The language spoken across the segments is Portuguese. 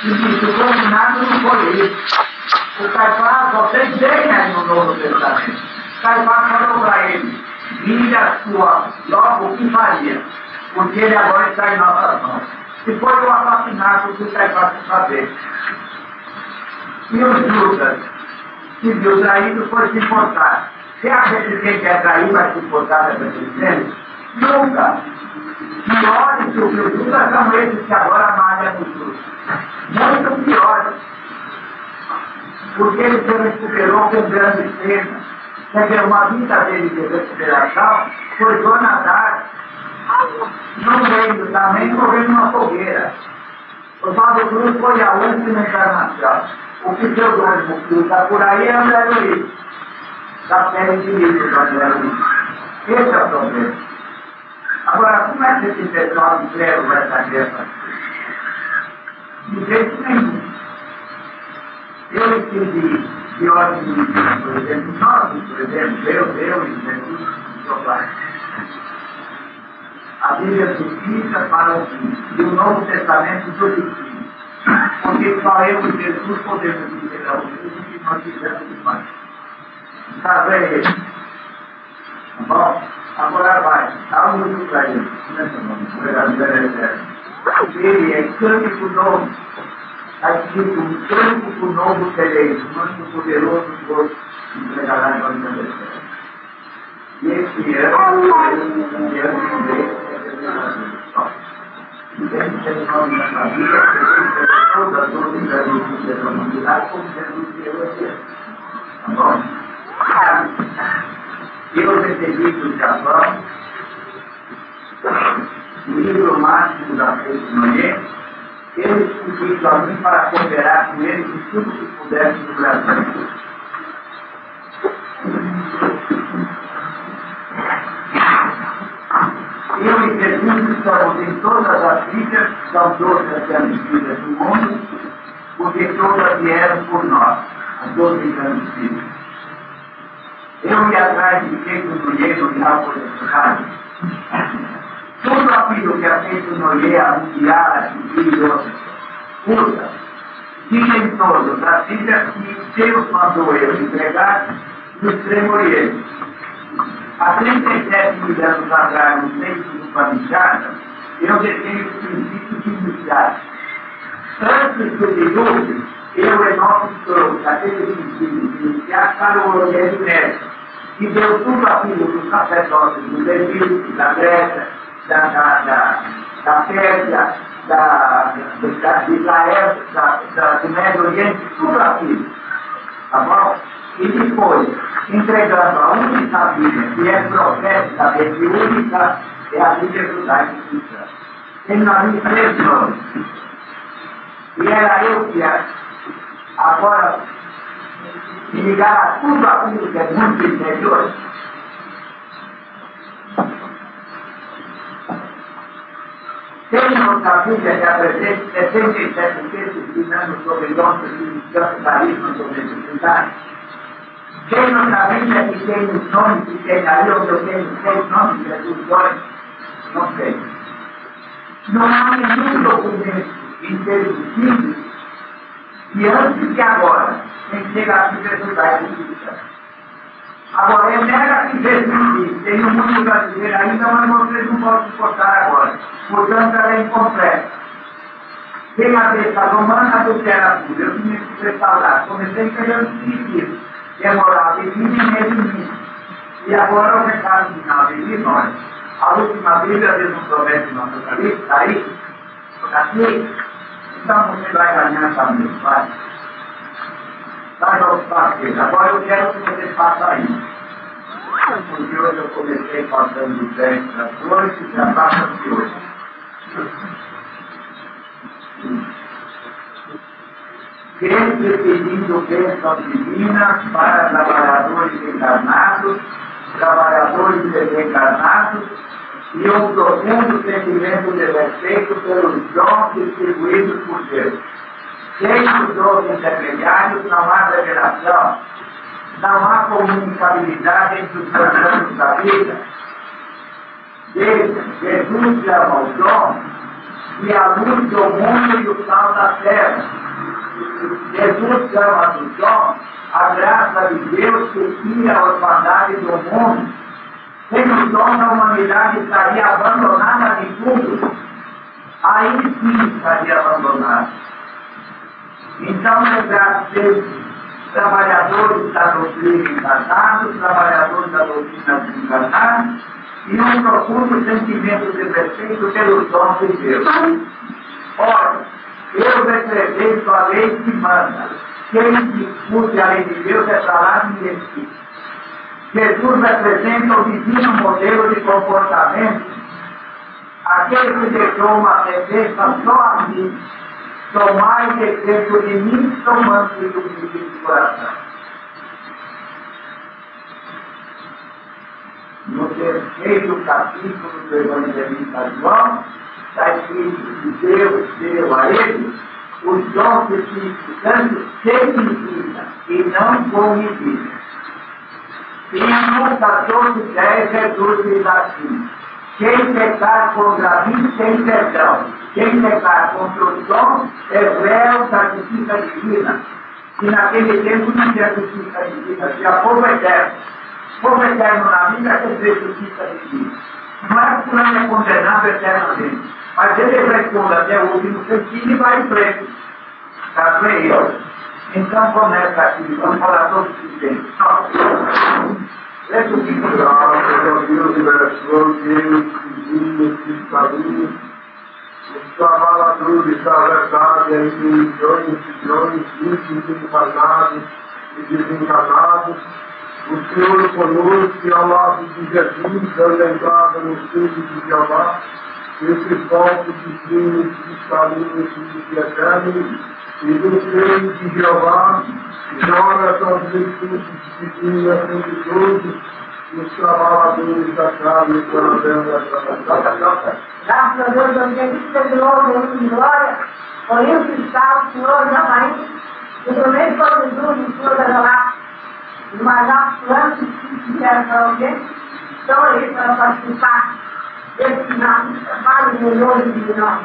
E disse, o combinado não foi isso. O Caifás só tem 10 aí no Novo Testamento. Caifás falou para ele, vira sua, logo o que faria, porque ele agora está em nossas mãos. E foi o assassinato que o Caifás quis fazer. E o Judas, que viu traído, foi se importar. Você acha que quem quer trair vai se importar dessa existência? Nunca. Piores do que o Judas são esses que agora malham no Judas. Muito piores. Porque ele se recuperou com grande pena. Quer dizer, uma vida dele de recuperação foi Dona Dark. Não veio também, morreu numa fogueira. O Oswaldo Cruz foi a última encarnação. O pseudônimo que está por aí é André Luiz, da série de livros do André Luiz. Esse é o problema. Agora, como é que esse pessoal de trevo vai saber essa coisa? De jeito nenhum. Eu escrevi de ordem divina, por exemplo, nós, por exemplo, eu e Jesus, sou pai. A Bíblia justiça para o fim, e o Novo Testamento justifica. Porque só eu e Jesus podemos dizer ao Deus o que nós fizemos demais. Está bem? Tá bom? Agora vai. Dá um minuto para ele. Ele é cânico novo. Está escrito um cânico novo terei, muito poderoso Deus entregará em nome da terra. E esse ano, deve ser o nome da família, porque todas as dores da vida da humanidade, como Jesus deu aqui. Tá bom? Eu recebi do Japão o livro máximo da Feixe Noé. Ele pediu a mim para cooperar com ele em tudo que pudesse no Brasil. Eu e Jesus estamos em todas as vidas, são 12 as grandes vidas do mundo, porque todas vieram por nós, as 12 grandes vidas. Eu ia atrás de Feito Noé no Real Colecionário. Tudo aquilo que a Feito Noé, a Mundial, a Chile e outras, usa, tinha em todas as vidas que Deus mandou eu entregar no Extremo Oriente. Há 37 mil anos atrás, no centro do Panichada, eu deixei os princípios iniciais. Antes do dilúvio, eu e nossos trouxe aqueles princípios iniciais para o Oriente Médio. E deu tudo aquilo dos sacerdotes do Egito, da Grécia, da Pérsia, de Israel, do Médio Oriente, tudo aquilo. Tá bom? E depois, entregando a única Bíblia, que é profética, que única, é a Bíblia judaica cristã. Tem ali 3 nomes. E era eu que agora me ligar a tudo aquilo que é muito interior. Tem outra Bíblia que apresenta 77 textos ensinando sobre dons de carisma, sobre necessidade. Tem outra Bíblia que tem os nomes que tem ali, onde eu tenho 6 nomes de Jesus, 2, não sei. Não há nenhum documento interditivo que antes e agora tem que chegar a Bíblia judaica cristã. Agora, é mera que Jesus tem no mundo brasileiro ainda, mas vocês não podem suportar agora. Portanto, ela é incompleta. Tem a besta romana adultera tudo. Eu tinha que restaurar. Comecei pegando espiritismo, que é moral divina e redimida. E agora o recado final de nós. A última Bíblia, Deus nos promete no Apocalipse, está aí? Está aqui? Então você vai ganhar também, vai. Vai aos passos. Agora eu quero que você faça isso. Porque hoje eu comecei passando 10 das 8 e já passa de 8. Sempre pedindo bênçãos divinas para trabalhadores encarnados, trabalhadores desencarnados e um profundo sentimento de respeito pelos dons distribuídos por Deus. Sem os dons intermediários não há revelação, não há comunicabilidade entre os planos da vida. Jesus chama o dom e a luz do mundo e o sal da terra. Jesus chama do João a graça de Deus que tira a orfandade do mundo. Sem o dom da humanidade estaria abandonada de tudo. Aí sim estaria abandonada. Então, lembrar ser trabalhadores da doutrina encarnados, trabalhadores da doutrina desencarnados, e um profundo sentimento de respeito pelos dons de Deus. Ora, eu represento a lei que manda. Quem discute a lei de Deus é para lá de si. Jesus representa o divino modelo de comportamento. Aquele que deixou uma sentença só a mim. Tomai decreto de mim, tomando e humilde de coração. No terceiro capítulo do Evangelista João, está escrito que Deus deu a ele os dons do Espírito Santo sem medida e não com medida. E em Lucas 12:10, Jesus diz assim: quem pecar contra mim tem perdão. Quem pecar contra os dons é réu da justiça divina. E naquele tempo não tinha justiça divina, tinha povo eterno. Povo eterno na Bíblia quer dizer justiça divina. Não é que não é condenado eternamente, mas ele responde até o último sentido e vai preso. Está bem? Então começa aqui, vamos falar todos os tempos. Leia o livro. Graças a Deus, verso Deus, caminhos, os trabalhadores da verdade, entre milhões e milhões, vivos, encarnados e desencarnados, o Senhor conosco e ao lado de Jesus, dando entrada no filho de Jeová, esses voltos divinos, os caminhos de eterno, e do seio de Jeová, joga essas virtudes divinas entre todos os trabalhadores da carne e da Graças a Deus, eu tenho que ser de novo de glória, por isso que está o Senhor da Maria, e prometo para Jesus, o Senhor da Galáxia, os mais altos planos que fizeram para alguém, estão aí para participar desse final de trabalho no nome de nós.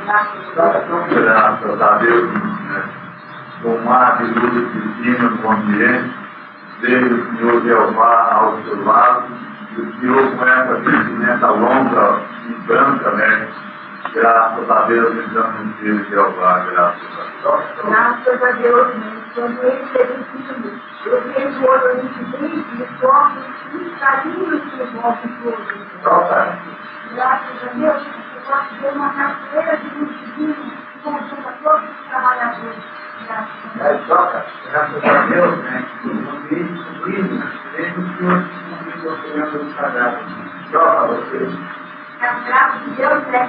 Graças a Deus, né? Tomar de luz divina no ambiente, veio o Senhor Jeová ao seu lado, e o Senhor com essa vestimenta longa e branca, né? Graças a Deus, então, no Senhor Jeová, graças a Deus. Graças a Deus, quando ele teve filho, eu vejo hoje a gente tem de todos os carinhos que envolvem todos. Graças a Deus, eu posso ter uma carteira de luz divina que conjunta todos os trabalhadores. Graças a Deus, né? Que eles cumpriram, desde o Senhor cumpriu o Senhor do Sagrado. Joga vocês. A graça de Deus é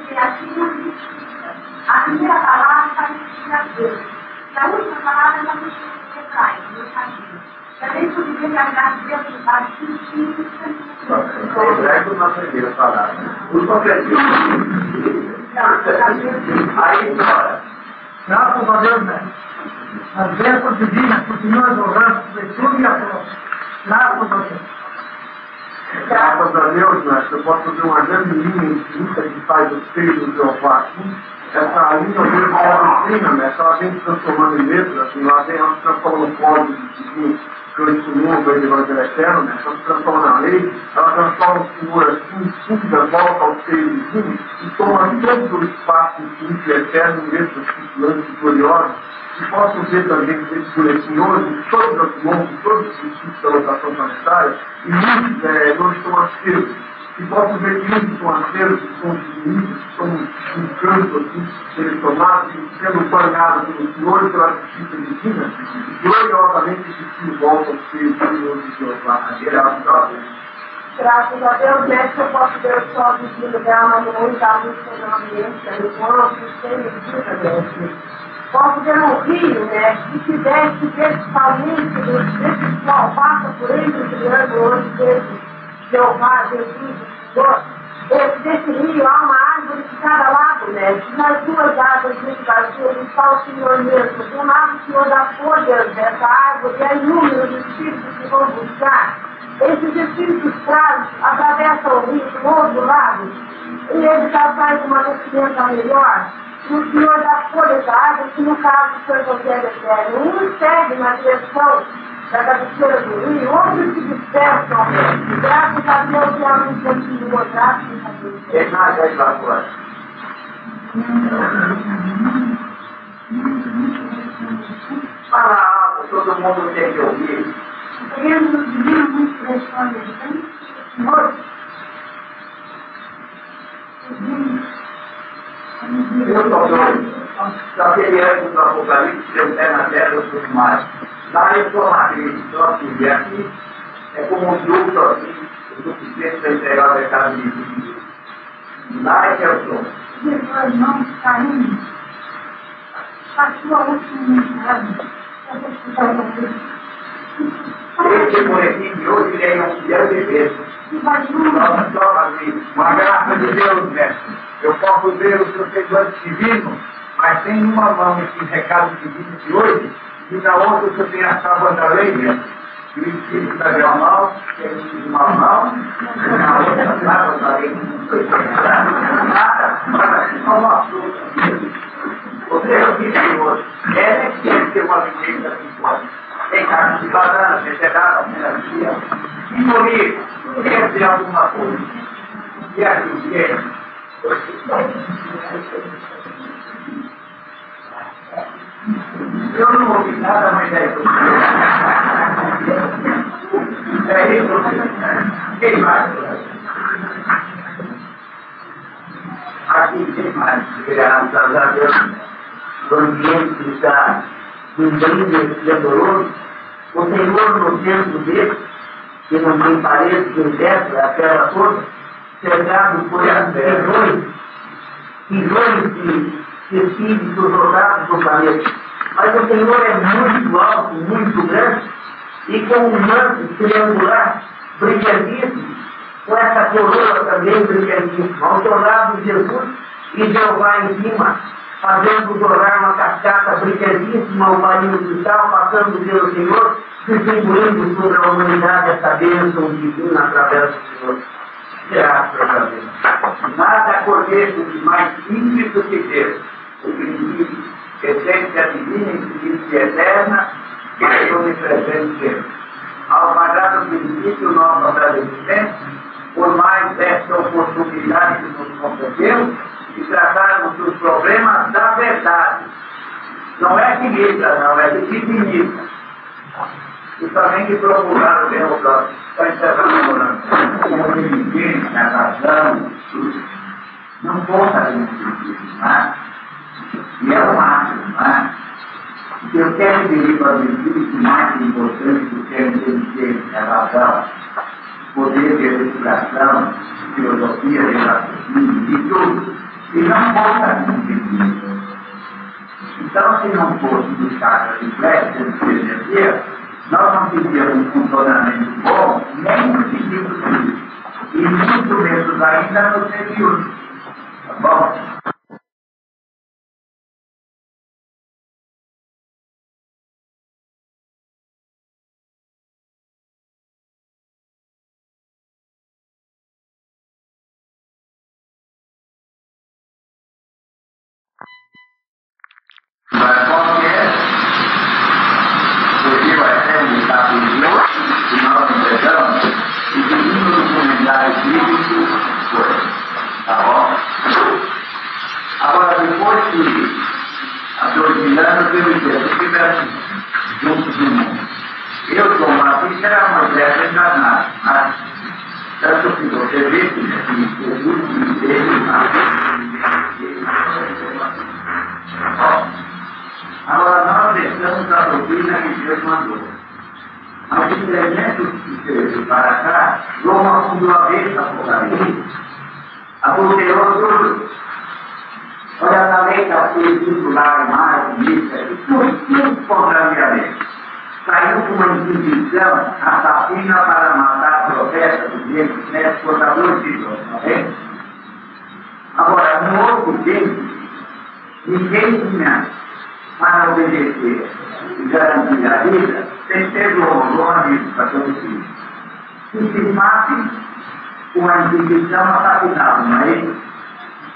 que assim não justifica. A primeira palavra está justificar Deus. E a última palavra está justificar Pai, meu caminho. Também por dizer que a graça de Deus está justificando. O verbo não aprendeu a falar. Os compreendidos. Aí, fora. Graças a Deus, né? As bênçãos divinas continuam jorrando sobre tudo e a todos. Graças a Deus. Graças a Deus, né? Eu posso fazer uma grande linha infinita que faz o seio do Jeová aqui. Essa linha mesmo é a doutrina, né? Se ela vem se transformando em letras, assim, ela vem se transformando no código divino que eu ensinou do Evangelho Eterno, né? Ela se transforma na lei, ela transforma o Senhor assim, suga, volta ao seio divino e toma todo o espaço infinito e eterno em letras titulantes e gloriosas, que possam ver também por Senhor, de todas as mãos, de todos os princípios da rotação planetária, e muitos não estão acesos, que possam ver que muitos estão acesos, que são diminuídos, que estão em canto, assim, selecionados, sendo banhados pelo Senhor e pela justiça divina, e gloriosamente que volta ao seio do Senhor de Jeová. Graças a Deus. Graças a Deus, né, que eu posso ver o sol divino dela no mundo da luz no ambiente, no corpo, sem medida, né? Posso ver um rio, né, que tivesse principalmente desse sol, passa por entre o criando hoje desse Jeová, Jesus, Senhor. Desse rio há uma árvore de cada lado, né? Nas duas árvores muito vazias está o Senhor mesmo. De um lado o Senhor dá folhas dessa árvore e há inúmeros espíritos que vão buscar. Esses espíritos trazem, atravessam o rio do outro lado e ele já faz uma residência melhor, o senhor da Folha da Água, que no caso do Sr. José de Eterno, um segue na direção da cabeceira do rio, outros se dispersam, graças a Deus, que há um continuo, graças a Deus. Quem mais vai lá fora? Fala alto, todo mundo tem que ouvir. Queremos nos dizer muito pressões, Senhor. Eu estou doido. Só queria antes do Apocalipse, ter o pé na terra, eu sou mais. Lá eu sou Madrid, só que e aqui é como um duplo assim, o suficiente para entregar o mercado de vida. Lá é que eu sou. Jesus, não caímos. A sua última mensagem. Esse boletim de hoje é um milhão de vezes. Uma graça de Deus, mestre. Eu posso ver os procedimentos divinos, mas tem uma mão esse recado divino de hoje, e na outra você tem a tábua da lei, mestre. E o espírito da real mal, que é o mal, na outra tábua da lei, não foi nada, mas não assunto. Você é o Senhor, ela é que tem que ter uma vivência assim forte. Tem carne de banana, vegetal, melancia. E morrer, quer dizer alguma coisa. E aqui, quer? Eu não ouvi nada, mas é isso. É isso. Quem mais? Aqui, quem mais? Graças a Deus. O ambiente que está lindo e esplendoroso, o Senhor no centro dele, que não tem parede, que teto, a terra toda, cercado por trilhões de espíritos rodados do planeta. Mas o Senhor é muito alto, muito grande, e com um manto triangular, brilhantíssimo, com essa coroa também brilhantíssima, ao seu lado Jesus e Jeová em cima, fazendo dourar uma cascata brilhantíssima, o marinho cristal, passando pelo Senhor, distribuindo sobre a humanidade essa bênção divina através do Senhor. Graças a Deus. Nada aconteça de mais simples do que Deus. O princípio, essência divina, essência eterna, que é onipresente sempre. Ao pagar o princípio, nosso agradecimento, por mais esta oportunidade que nos concedeu, e tratarmos dos problemas da verdade. Não é finita, não, é de divinita. E também de procurar o bem ao próximo. Para encerrar o morando. Como ninguém, a razão, não conta de um sentido, não é? E é o máximo, não é? Se eu quero dizer para os espíritos mais importante do que entender a razão, poder de educação, filosofia, de raciocínio, de tudo, e não conta de um sentido. Então, se não fosse dos chakras de flecha de energia, nós não teríamos um funcionamento bom, nem no sentido físico, e muito menos ainda no sentido. Tá bom? Mas qual que é? Porque vai ser um estado de Deus que nós entregamos e seguindo o comentário bíblico foi. Tá bom? Agora, depois que há 12 anos eu estive junto do mundo. Eu sou uma filha, era uma mulher encarnada, mas tanto que você vê que Jesus me teve agora nós deixamos a doutrina que Deus mandou. Mas o elemento que veio para cá, Roma fundou a vez da Apocalipse, adulterou tudo. Olha na lei da circular, mais, isso, tudo contrariamente. Saiu com uma inquisição assassina para matar profetas, os médicos, portadores de Deus, não é? Agora, no outro tempo, ninguém tinha para obedecer e garantir a vida, tem que ter um amigo para todos filhos. Se se mate com a inquisição assassinada, não é isso?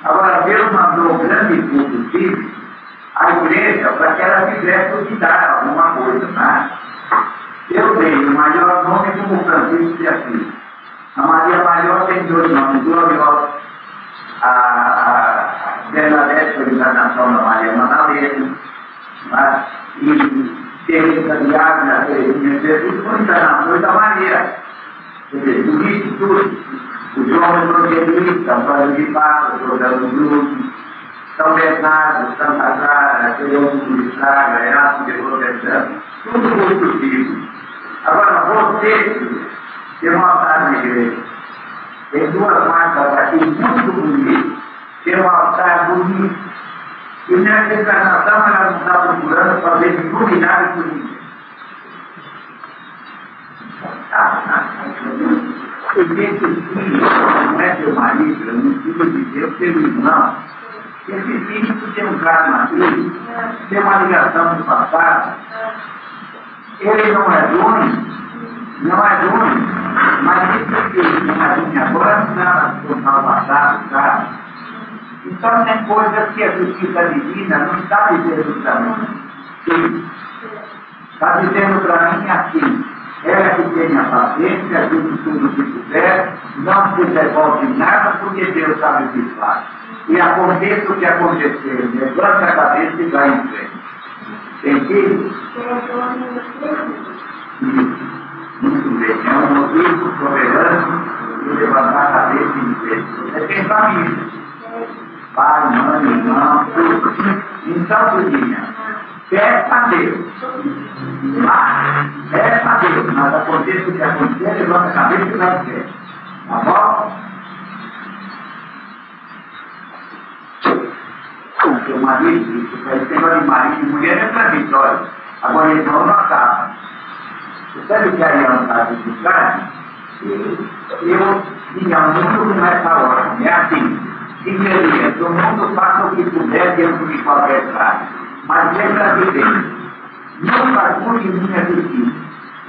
Agora, Deus mandou o grande culto cívico à igreja para que ela tivesse que dar alguma coisa, né? Eu dei o maior nome como Francisco de Assis. A Maria Maior tem 2 nomes, gloriosos. A Bernadette foi a encarnação da Maria Madalena, né? E Teresa de Ávila, Teresinha de Jesus, foi encarnação da Maria. Quer dizer, do início tudo. O João Evangelista, Antônio de Páscoa, José do Grupo, São Bernardo, Santa Clara, Teófilo de Fraga, Erasto de Rotterdam, tudo muito vivo. Agora, você tem um altar na igreja. Tem 2 marcas aqui muito bonitas. Tem um altar bonito. E nessa encarnação ela não está procurando fazer iluminar por ninguém. Porque esse filho não é seu marido, não precisa dizer seu irmão. Esse filho tem um karma aqui, tem uma ligação do passado. Ele não é dono, mas esse filho não é minha agora, não contar o passado, tá? Então tem coisas que a justiça divina não está dizendo para mim. Está dizendo para mim assim. Ela que tenha paciência, tudo que puder, não se devolve nada, porque Deus sabe o que faz. E aconteça o que acontecer, levanta a cabeça e vai em frente. Entendido? Muito bem. É um motivo soberano de levantar a cabeça e em frente. É tem família. Pai, mãe, irmão, tudo. Então, filhinha, peça a Deus. Peça a Deus, mas aconteça o que acontecer, levanta a cabeça e vai em frente. Tá bom? O seu marido, isso vai ser de marido e mulher é para vitória. Agora, irmão não acaba. Você sabe que aí é um caso de carne? Eu tinha muito nessa hora. É assim. Dizeria, o mundo faça o que puder dentro de qualquer carne. Mas lembra de Deus. Não fazia minha justiça.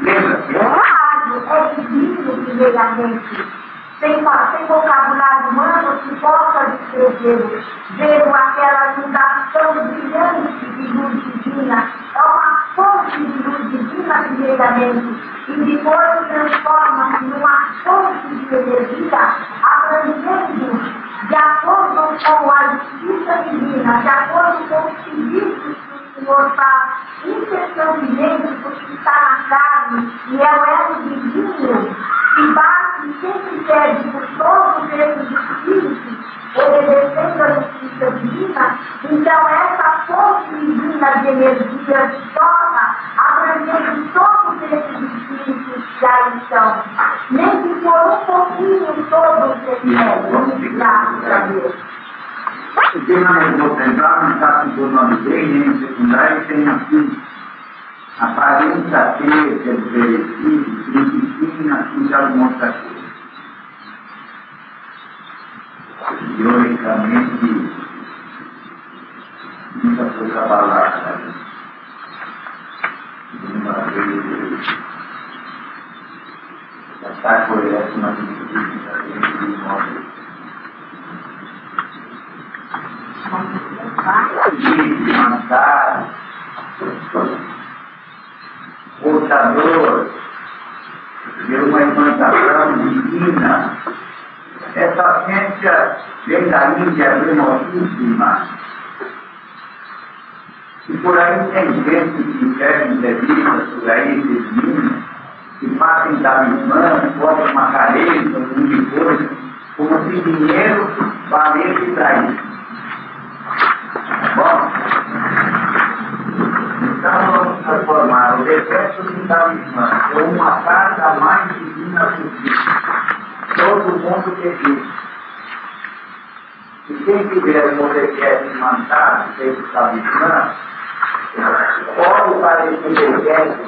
Lembra-se? É divino, primeiramente. Sem vocabulário humano que possa descrever, vendo aquela inundação brilhante de luz divina, é uma fonte de luz divina, primeiramente, e depois transforma-se numa fonte de energia, abrangendo, de acordo com a justiça divina, de acordo com os serviços que o Senhor faz, incessantemente, porque está na carne, e é o elo divino, e bate sempre pede por todos esses espíritos, obedecendo a justiça divina. Então essa fonte divina de energia se torna abrangendo todos esses espíritos que aí estão, nem que por um pouquinho todos recebem, unificados para Deus. O tema é do central, não está se tornando bem, nem no secundário, tem aqui aparência ter, quer dizer, disciplina e de alguma outra coisa. Teoricamente, muita coisa balada. Uma vez, já está correto, mas não de modo. E mandar portador de uma imantação divina. Essa ciência vem da Índia remotissima. E por aí tem gente que quer entrevistas por aí, meninos, que fazem talismã, botam uma careta, um de coisa, como se dinheiro valesse para isso. Bom, então vamos transformar o decreto de talismã em uma carta mais divina possível. Todo mundo existe. E quem tiver um decreto mandado feito talismã, pode parecer decreto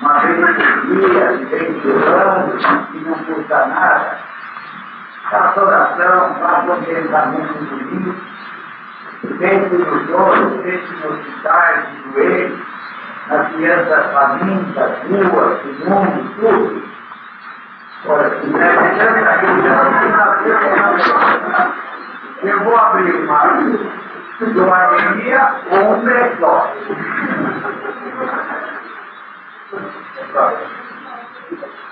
uma vez por dia, de 30 anos, que não custa nada. Faça oração, faça orientamento bonito, pense nos outros, pense nos hospitais, nos doentes, nas crianças famintas, ruas, no mundo, tudo. Eu vou abrir uma anemia ou um brechó.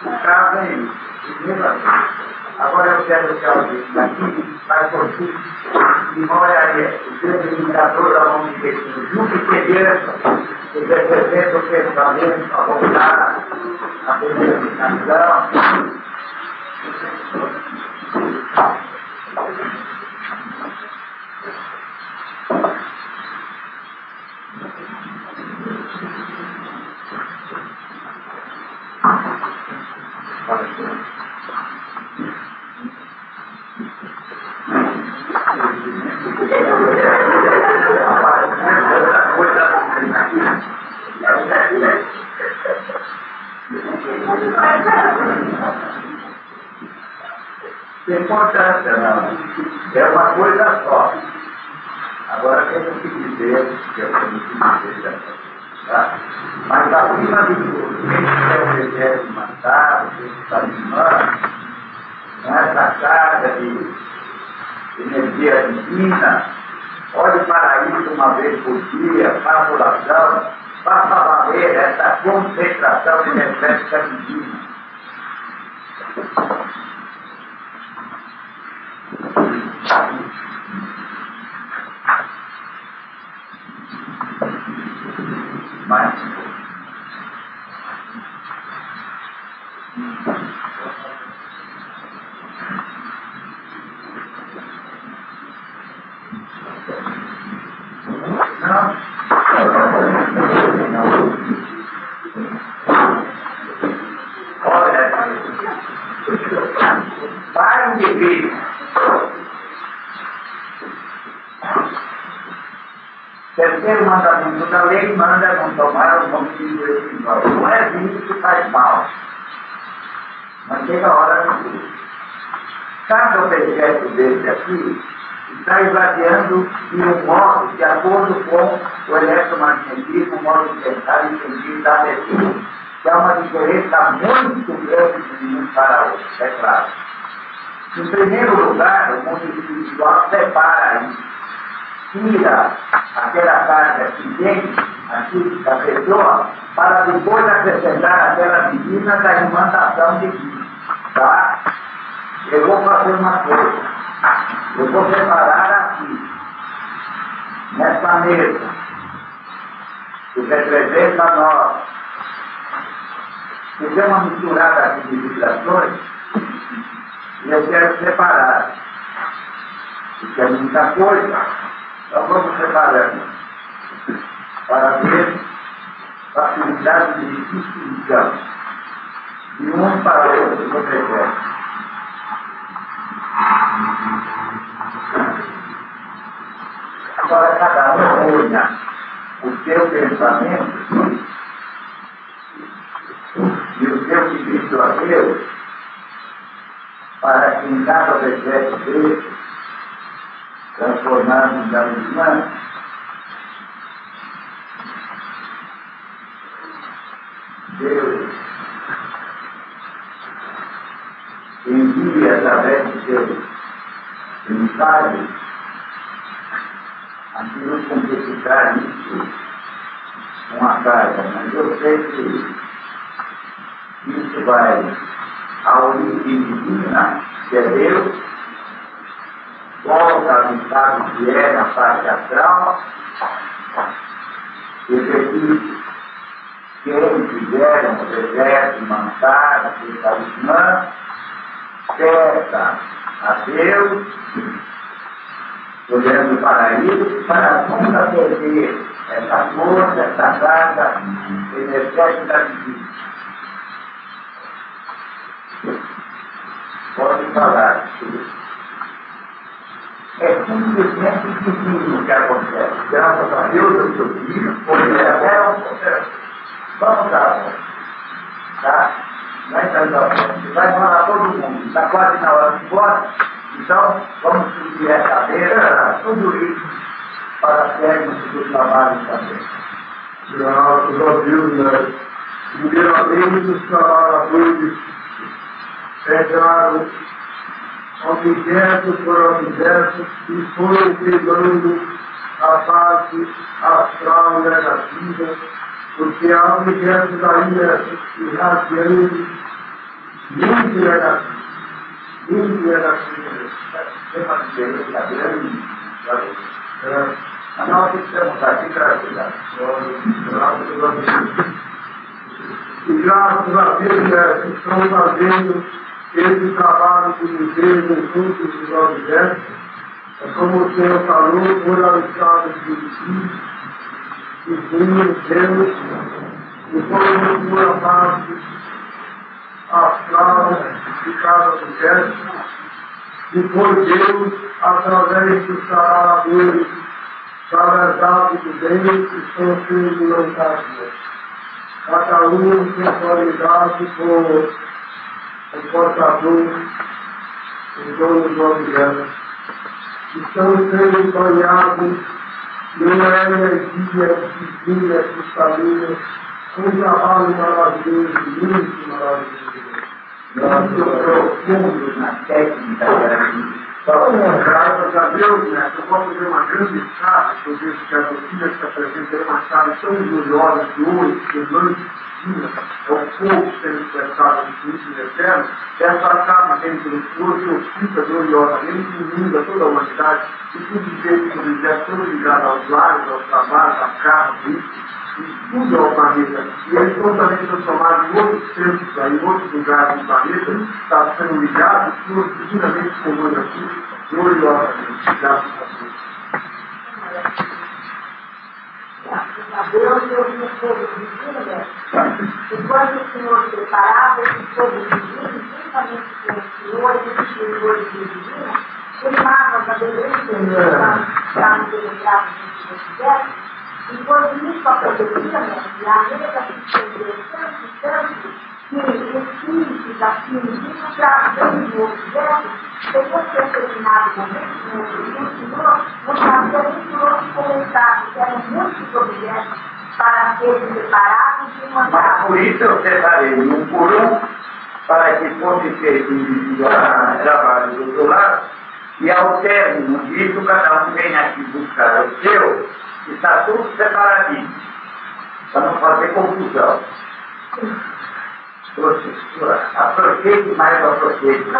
O caso é isso. Agora eu quero que alguém daqui vai conseguir e olha aí o grande indicador da mão direita. Júpiter que representa o pensamento, a vontade, a determinação. Tem importância, não. É uma coisa só. Agora tem que dizer, que eu tenho que dizer, tá? Mas acima de tudo, quem quer o desejo matado, quem está animando, nessa carga de energia divina, olhe para isso uma vez por dia, faça oração, faça valer essa concentração energética divina. Mas olha, vai um indivíduo. Terceiro mandamento da lei manda não tomar o nome de espiritual. Não é vinho que faz mal, mas chega a hora de tudo. Cada objeto desse aqui está irradiando de um modo de acordo com o eletromagnetismo, o modo de pensar e sentir da pessoa. Que há uma diferença muito grande de um para outro, é claro. Em primeiro lugar, o mundo espiritual separa isso. Tira aquela carga que vem aqui da pessoa para depois acrescentar aquela divina da imantação divina. Tá? Eu vou fazer uma coisa. Eu vou separar aqui, nessa mesa, que representa nós. Se tem uma misturada aqui de vibrações, eu quero separar. Porque é muita coisa. Então vamos separando para ver facilidade de distinção de um para o outro no processo. Agora cada um olha o seu pensamento e o seu pedido a Deus para que em cada objeto dele transformado em talismã, Deus envia através de seus emissários a nos completar isso com a carga, mas eu sei que isso vai à origem divina, que é Deus, volta ao estado que é na parte astral, e repite, quem fizer um deserto, mantar, talismã, peça a Deus, olhando para isso, para nunca perder essa força, essa carga energética divina. Pode falar. É simplesmente divino que acontece. Graças a Deus eu sou divino, porque até um processo. Vamos lá, tá? Vai falar todo mundo, está quase na hora de ir embora, então vamos subir essa mesa, tudo isso para sermos do trabalho também. Graças a Deus, né? Primeiramente, os trabalhadores pegaram objeto por objeto e foram pegando a parte astral negativa, porque há objetos ainda irradiantes, muito negativos. Muito negativos. Nós estamos aqui para ajudar. E graças a Deus, estão fazendo esse trabalho de limpeza juntos dos objetos. É como o Senhor falou, por ao estado de espírito, e vinho, Deus, e por a parte astral de cada objeto, e por Deus, através dos trabalhadores da verdade do bem, que estão sendo lançados. Cada um tem qualidade por o portador, o dono do objeto. Estão sendo banhados numa energia divina, cristalina, um trabalho maravilhoso, muito maravilhoso. Muito profundo na técnica da Graças a Deus, né? Eu posso ver uma grande chave, que eu vejo que a doutrina que se apresenta é uma chave tão gloriosa de ouro, queimante, divina, é o fogo sendo expressado no Espírito eterno. Essa chave dentro do fogo que oculta gloriosamente, inunda toda a humanidade, e tudo isso objetos todos ligados aos lares, aos trabalhos, à carne, e tudo ao planeta. E eles estão também transformados em outros centros, em outros lugares do planeta, está sendo ligado, tudo divinamente comum aqui, gloriosamente. Graças a Deus. Graças a Deus, eu vi o fogo divino, né? Enquanto o Senhor preparava esse fogo divino, juntamente com o Senhor e os senhores divinos, queimava a beleza para não ter entrado no universo. Enquanto isso acontecia, e a mesa se estendeu tanto, que espíritos assim, vinham para dentro do objeto, depois de ter terminado o momento, não sabia nem por onde começar, porque eram muitos objetos para serem preparados e Mas mandados. por isso eu separei um por um, para que fosse feito individual trabalho do outro lado, e ao término disso, cada um vem aqui buscar o seu, e está tudo separadinho, para não fazer confusão. Aproveite mais aproveite.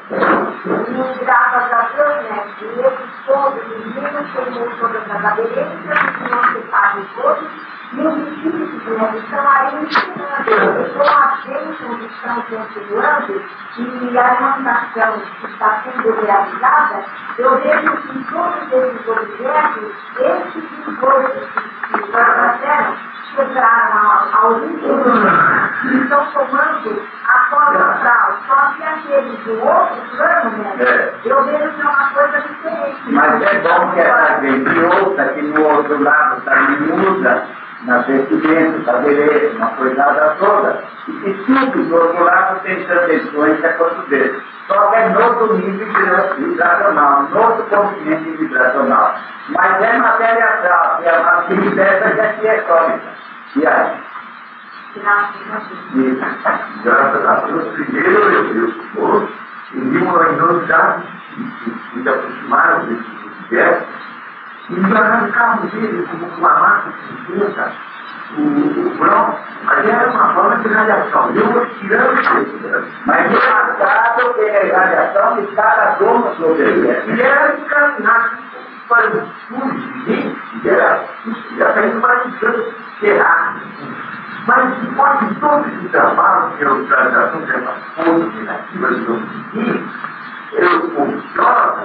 E graças a Deus, né, que esses todos os meninos queimou todas as aderências, que não se fazem todos, e os espíritos, né, que estão aí ensinando, com as bênçãos que estão continuando, e a iluminação que está sendo realizada, eu vejo que em todos esses objetos, esses esforços que trouxeram, chegaram ao limite e estão tomando a forma astral. Só que aqueles do outro plano, né, eu vejo que é uma coisa diferente. Mas é bom que essa gente ouça que no outro lado também muda, nas vestimentas, na beleza, uma coisada toda, e que tudo do outro lado tem tanta influência quanto dele. Só que é no outro nível vibracional, no outro continente vibracional. Mas é matéria astral, e a matéria dessa que aqui é sólida. E aí? Graças a Deus, primeiro eu vi o Senhor, e vi uma enormidade que se aproximaram desses objetos, e me arrancavam dele como uma massa de cinza, o bronze, ali era uma forma de radiação. Eu vou tirando, mas no passado tem a radiação de cada dono sobre ele. e era encaminhado para o fundo de gente, e era saindo para o canto cerrado. Mas depois de todo esse trabalho que eu trago de uma força negativa de não eu funciona,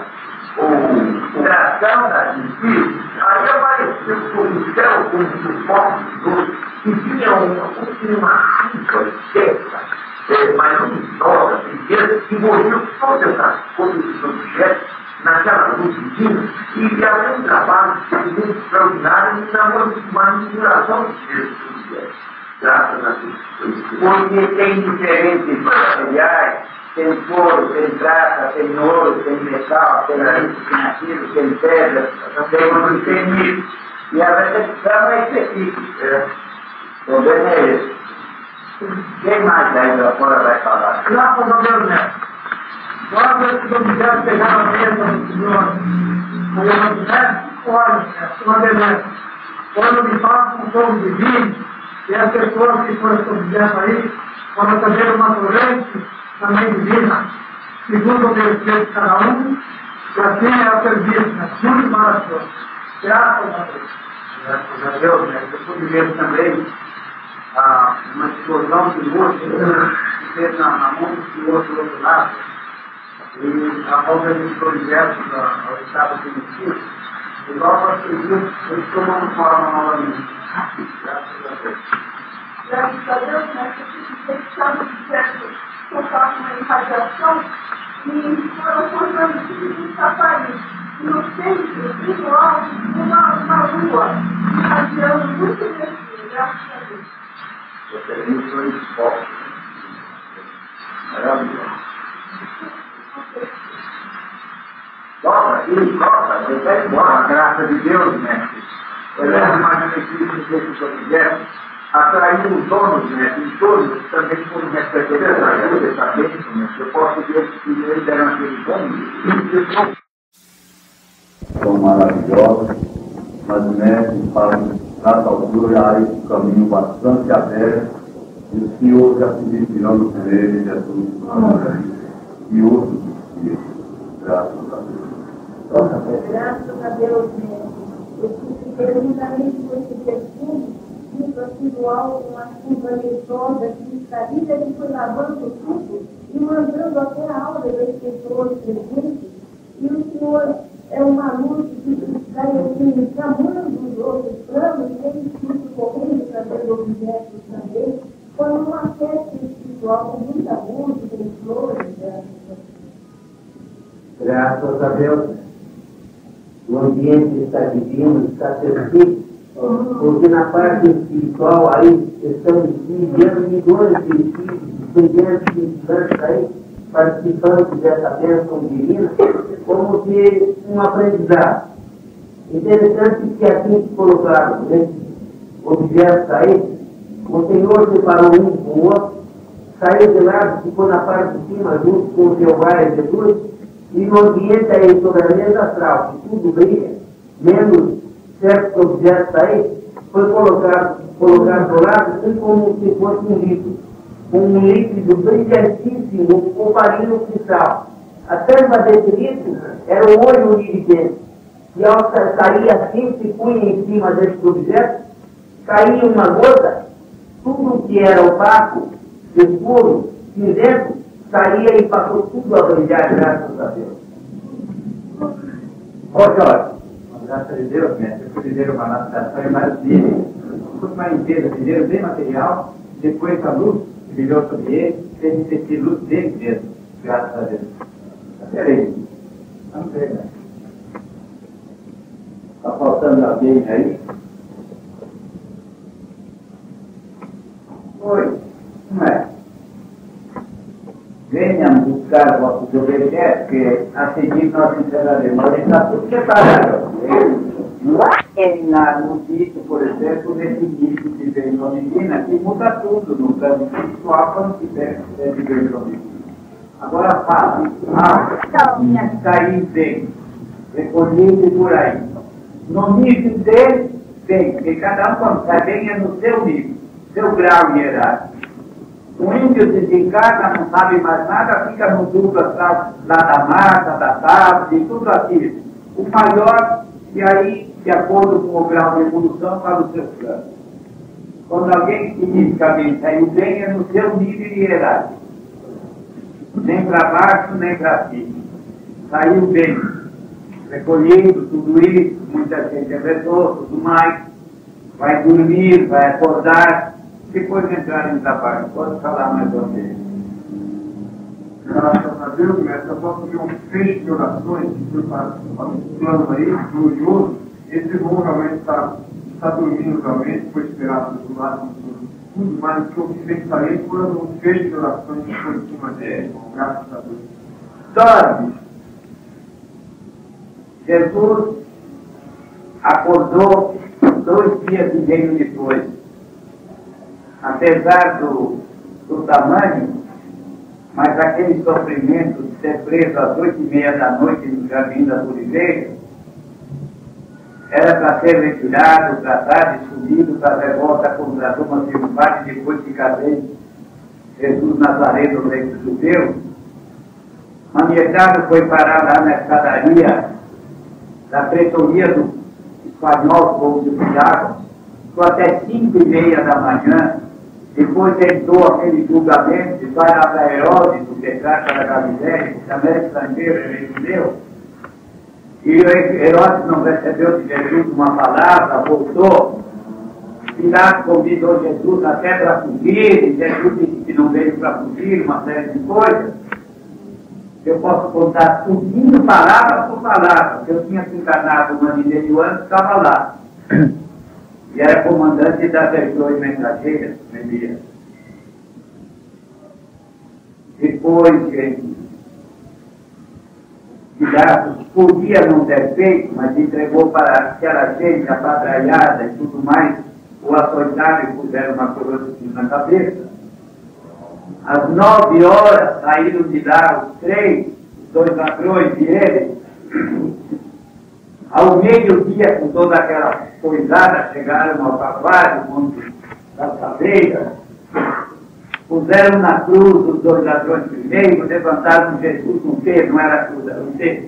o tração da espírito, aí apareceu o céu com um forte de luz, e tinha uma rica espessa, mas luminosa, pequena, que morreu todas essas coisas dos objetos naquela luz divina, e havia um trabalho muito extraordinário na manipulação dos objetos. Graças a Deus. Porque tem diferentes materiais, tem couro, tem prata, tem ouro, tem metal, tem isso, tem aquilo, tem pedra, tem isso. E a repetição é esse aqui. O problema é esse. Quem mais aí agora vai falar? Graças a Deus, né? Nós, esses objetos pegaram a mesa do Senhor. Aí eu disse, né? Olha, uma beleza. Quando me passa um fogo divino, e as pessoas que foram esse objeto aí, quando receberam uma corrente também divina, segundo o merecimento de cada um, e assim é o serviço, né? Muito maravilhoso. Graças a Deus. Graças a Deus, né? Eu pude ver também uma explosão de luz que fez na mão do Senhor do outro lado, e a volta dos objetos ao estado primitivo, e logo a seguir eles tomam forma novamente. Graças a Deus. Graças a Deus, né? Que estamos certos, tocar uma irradiação e foram construídos em Safari. E no centro, no alto, uma rua, irradiando muito energia. Graças a Deus. Você viu dois focos. Maravilhoso. Dobra, você vai embora. A graça de Deus, mestre. Olhando mais benefícios desses objetos, atraiu os donos, mestre, e todos também foram receber essa ajuda, essa bênção, mestre. Eu posso ver que eles deram aquele bom. São maravilhosos, mas o mestre fala nessa altura há esse caminho bastante aberto e o Senhor já se desviando por ele, Jesus, e outros espíritos. Graças a Deus. Graças a Deus, mesmo. Eu fiquei tremendamente com esse perfume, vindo aqui do alto, uma chuva leitosa, cristalina, ele foi lavando tudo e mandando até a aula das pessoas presentes. E o Senhor é uma luz que está assim, chamando os outros planos, e ele fica correndo trazendo objetos também. Foi uma festa espiritual com muita música e flores. Graças a Deus, o ambiente está divino, está perfeito, porque na parte espiritual aí estão milhões de espíritos, centenas de estudantes aí, participando dessa bênção divina, como que um aprendizado. Interessante que assim se colocaram nesses objetos aí, o Senhor separou um com o outro, saiu de lá, ficou na parte de cima junto com o Jeová e Jesus, e no ambiente aí sobre a mesa astral, que tudo brilha, menos certos objetos aí, foi colocado do lado, assim como se fosse um líquido, um líquido brilhantíssimo, com farinha cristal. A tampa desse líquido era o olho iridente, e ao sair assim, se punha em cima desse objeto, caía uma gota, tudo que era opaco, escuro, cinzento, saía e passou tudo a brilhar, graças a Deus. Ô Jorge, graças a Deus, mestre, eu fui uma lapidação em vários níveis. Foi uma limpeza, primeiro bem material, depois a luz que brilhou sobre ele, fez sentir luz dele mesmo, graças a Deus. Peraí, vamos ver, né? Está faltando alguém aí? Oi, não é? Venham buscar vossos objetos, que a seguir nós encerraremos. Mas está tudo preparado. No sítio, por exemplo, nesse início de bênção divina, que muda tudo no plano espiritual quando tiver de bênção divina. Agora fala, sair bem, recolhido por aí. No nível dele, bem, porque cada um quando sai bem é no seu nível, seu grau hierárquico. O índio desencarna, não sabe mais nada, fica no duplo lá da mata, da tábua e tudo aquilo. O maior, e aí, de acordo com o grau de evolução, para o seu plano. Quando alguém fisicamente saiu bem, é no seu nível hierárquico. Nem para baixo, nem para cima. Saiu bem. Recolhido, tudo isso, muita gente apertou, tudo mais. Vai dormir, vai acordar. Depois de entrar nessa parte, pode falar mais uma vez. Graças a Deus, mestre, eu posso ver um fecho de orações que foi para um plano aí, glorioso. Esse irmão realmente está dormindo realmente, foi esperado do lado tudo, mas o que eu fiz aí foi um fecho de orações que foi em cima dele, graças a Deus. Dorme. Jesus acordou 2 dias e meio depois. Apesar do tamanho, mas aquele sofrimento de ser preso às 8h30 da noite no Jardim das Oliveiras era para ser retirado, tratado, escolhido para a revolta contra a turma triunfante depois que casei Jesus Nazareno, rei judeu. Manietado foi parar lá na escadaria da pretoria do espanhol, como de Thiago, ficou até 5h30 da manhã. Depois tentou aquele julgamento, vai lá para Herodes, o tetrarca da Galiléia, que também é estrangeiro, ele é judeu. E Herodes não recebeu de Jesus uma palavra, voltou. Pilatos convidou Jesus até para fugir, e Jesus disse que não veio para fugir, uma série de coisas. Eu posso contar seguindo palavra por palavra, que eu tinha se encarnado um ano e meio antes, estava lá. E era comandante das legiões mensageiras, Elias. Depois, Pilatos podia não ter feito, mas entregou para aquela gente apadraiada e tudo mais, o açoitaram e puseram uma coroa na cabeça. Às 9 horas saíram de lá os 3, os 2 ladrões e ele. Ao meio-dia, com toda aquela coisada, chegaram ao Calvário, Monte das Caveiras, puseram na cruz os 2 ladrões primeiro, levantaram Jesus no pé, não era a cruz, era o pé,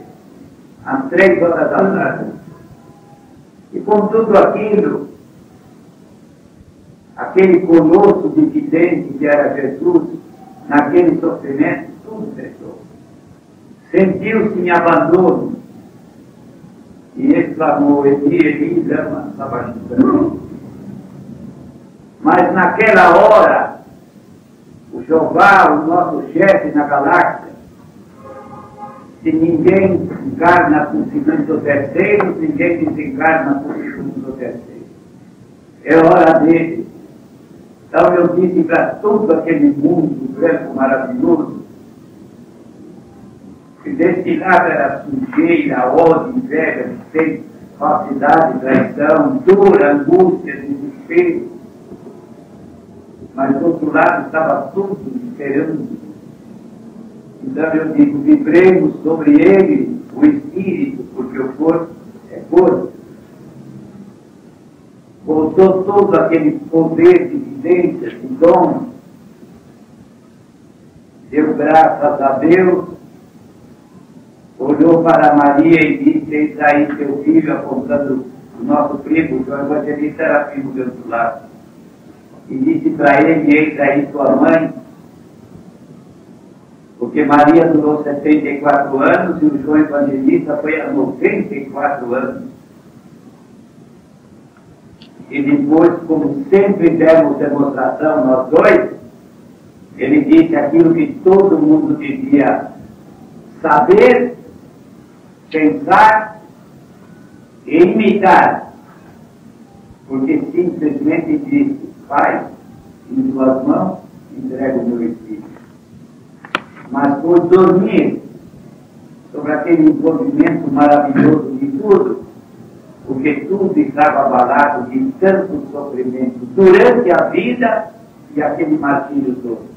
às 3 horas da tarde. E com tudo aquilo, aquele colosso dividente que era Jesus, naquele sofrimento, tudo cessou. Sentiu-se em abandono e exclamou: Eli, Eli, lama sabachthani. Mas naquela hora, o Jeová, o nosso chefe na galáxia, se ninguém encarna com o segundo terceiro, ninguém desencarna com o segundo terceiro. É hora dele. Então eu disse para todo aquele mundo branco maravilhoso, que destinado era sujeira, ódio, inveja, despeito, falsidade, traição, dor, angústia, desespero. Mas do outro lado estava tudo esperando. Então eu digo, vibremos sobre ele o espírito, porque o corpo é corpo. Voltou todo aquele poder de vivência, de dom. Deu graças a Deus, olhou para Maria e disse: eis aí seu filho, apontando o nosso primo, que o evangelista era primo do outro lado. E disse para ele: eis aí sua mãe, porque Maria durou 74 anos e o João Evangelista foi a 94 anos. E depois, como sempre demos demonstração, nós dois, ele disse aquilo que todo mundo devia saber, pensar e imitar. Porque simplesmente disse: Pai, em tuas mãos entrego o meu espírito. Mas por dormir sobre aquele envolvimento maravilhoso de tudo, porque tudo estava abalado de tanto sofrimento durante a vida e aquele martírio todo.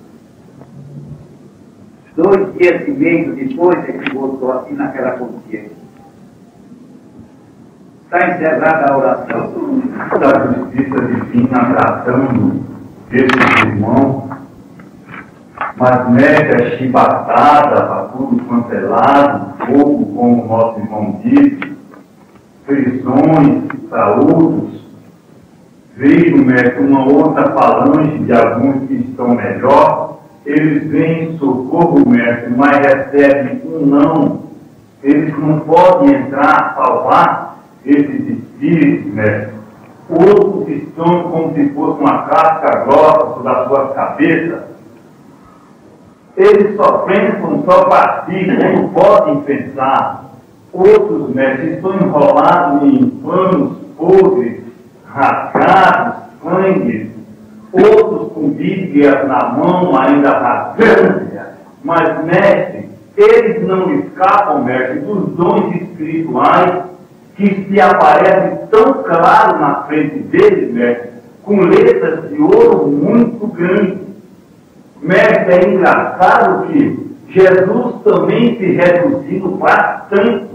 2 dias e meio depois é que voltou assim naquela consciência. Está encerrada a oração. Da justiça divina tratando desses irmãos, mas mega chibatada para tudo quanto é lado, fogo, como o nosso irmão disse, prisões para outros, veio, mestre, uma outra falange de alguns que estão melhor, eles vêm em socorro, mestre, mas recebem um não. Eles não podem entrar, salvar esses espíritos, mestre. Outros estão como se fosse uma casca grossa sobre as suas cabeças. Eles só pensam, só participam, não podem pensar. Outros, mestre, estão enrolados em panos podres, rasgados, sangue. Outros com Bíblias na mão, ainda rasgando. Mas, mestre, eles não escapam, mestre, dos dons espirituais que se aparecem tão claro na frente deles, mestre, com letras de ouro muito grandes. Mestre, é engraçado que Jesus também se reduziu bastante,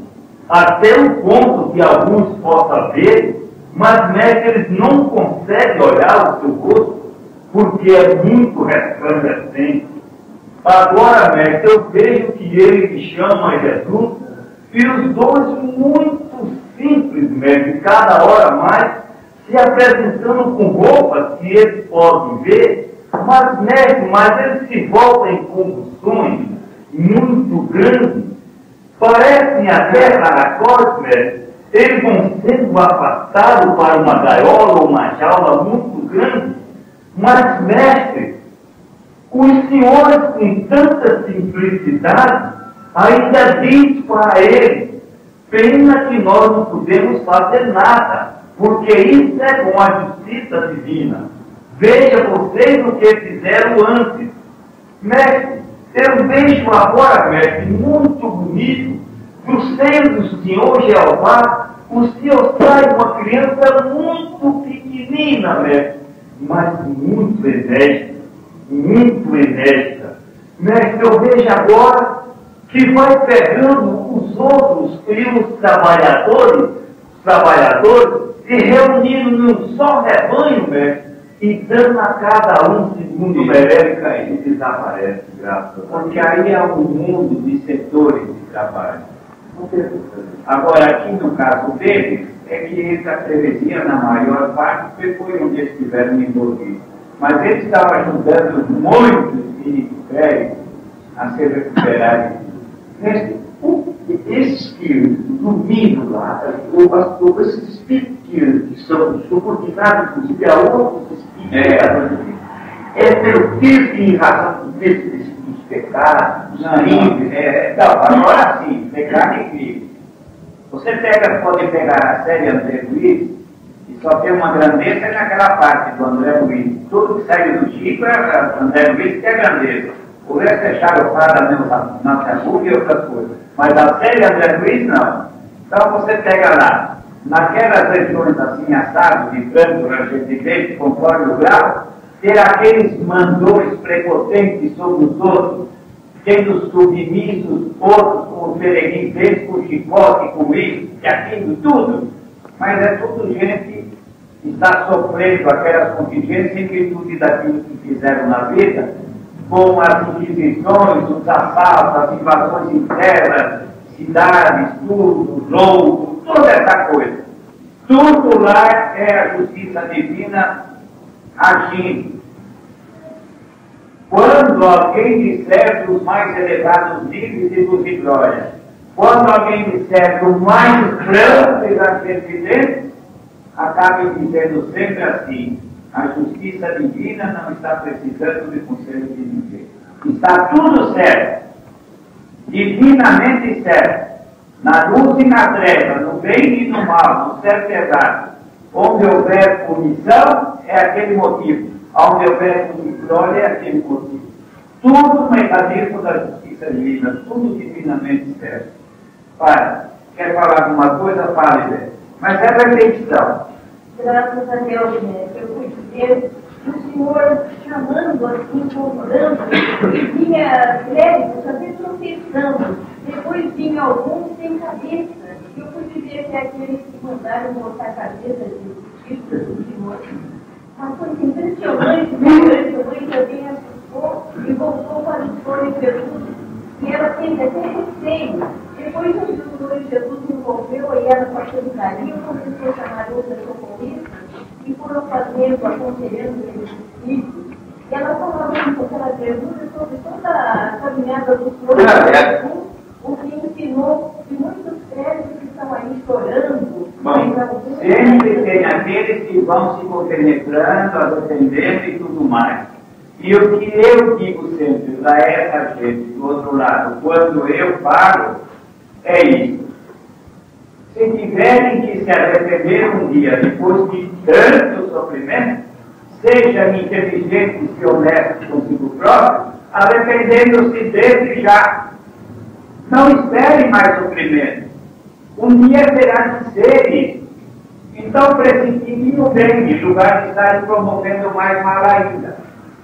até o ponto que alguns possam ver, mas, mestre, eles não conseguem olhar o seu rosto, porque é muito resplandecente. Agora, mestre, eu vejo que ele chama Jesus, e os dois muito simples, mestre, cada hora mais, se apresentando com roupas que eles podem ver, mas, mestre, eles se voltam em convulsões muito grandes, parecem até caracóis, mestre, eles vão sendo afastados para uma gaiola ou uma jaula muito grande, mas, mestre, os senhores, com tanta simplicidade, ainda diz para eles: pena que nós não podemos fazer nada, porque isso é com a justiça divina. Veja vocês o que fizeram antes. Mestre, eu vejo agora, mestre, muito bonito, do seio do Senhor Jeová, o Senhor traz uma criança muito pequenina, mestre, mas muito enérgica, muito enérgica. Mestre, eu vejo agora que vai pegando os outros e os trabalhadores e reunindo num só rebanho, mestre, e dando a cada um segundo merece e desaparece, graças a Deus. Porque aí é um mundo de setores de trabalho. Agora, aqui no caso deles, é que essa freguesia, na maior parte, foi onde eles estiveram envolvidos. Mas eles estavam ajudando muitos ministérios a se recuperarem. Esses espíritos dominam lá, esses espíritos que são subordinados, inclusive, a outros espíritos, é pelo peso e razão desses pecados, agora sim, pecado e crime. Você pode pegar a série André Luiz e só tem uma grandeza naquela parte do André Luiz. Tudo que sai do Chico é André Luiz que é grandeza. O resto é charofada, Nantabuga e outras coisas. Mas a série André Luiz não. Então você pega lá, naquelas regiões assim, assadas, de canto, rangente de leite, conforme o grau, ter aqueles mandores prepotentes sobre os outros, tendo submissos outros com peregrinos, com chicote, com isso, e aquilo, tudo. Mas é tudo gente que está sofrendo aquelas contingências em virtude daquilo que fizeram na vida, com as inquisições, os assaltos, as invasões internas, cidades, tudo, roubo, toda essa coisa. Tudo lá é a justiça divina agindo. Quando alguém disser dos mais elevados níveis e dos de glória, quando alguém disser do mais grande das servidentes, acabe dizendo sempre assim: a justiça divina não está precisando de conselho de ninguém. Está tudo certo, divinamente certo, na luz e na treva, no bem e no mal, no certo e errado. Onde houver punição, é aquele motivo. Onde houver glória, é aquele motivo. Tudo mecanismo da justiça divina, tudo divinamente certo. Pai, quer falar alguma coisa? Fale, velho. Mas é repetição. Graças a Deus, né? Eu fui ver o Senhor chamando assim, convidando, e vinha créditos, até tropeçando. Depois vinha alguns sem cabeça. Eu fui dizer que aqueles que mandaram botar a cabeça de Cristo do Senhor. Mas foi impressionante, alguém assustou e voltou para o Senhor Jesus. E ela teve até receio. Depois o Senhor Jesus envolveu e ela passando carinho, começou a chamar outras socorristas e foram fazendo, aconselhando eles espíritos. E ela falava com aquela Jesus sobre toda a caminhada do Senhor, o que ensinou que muitos créditos que estão aí chorando. Bom, sempre tem aqueles que vão se compenetrando, arrependendo e tudo mais. E o que eu digo sempre para essa gente, do outro lado, quando eu falo, é isso. Se tiverem que se arrepender um dia depois de tanto sofrimento, sejam inteligentes e honestos consigo próprios, arrependendo-se desde já. Não esperem mais sofrimento. Um dia terá de ser isso. Então, precipitem o bem, em lugar de estarem promovendo mais mal ainda.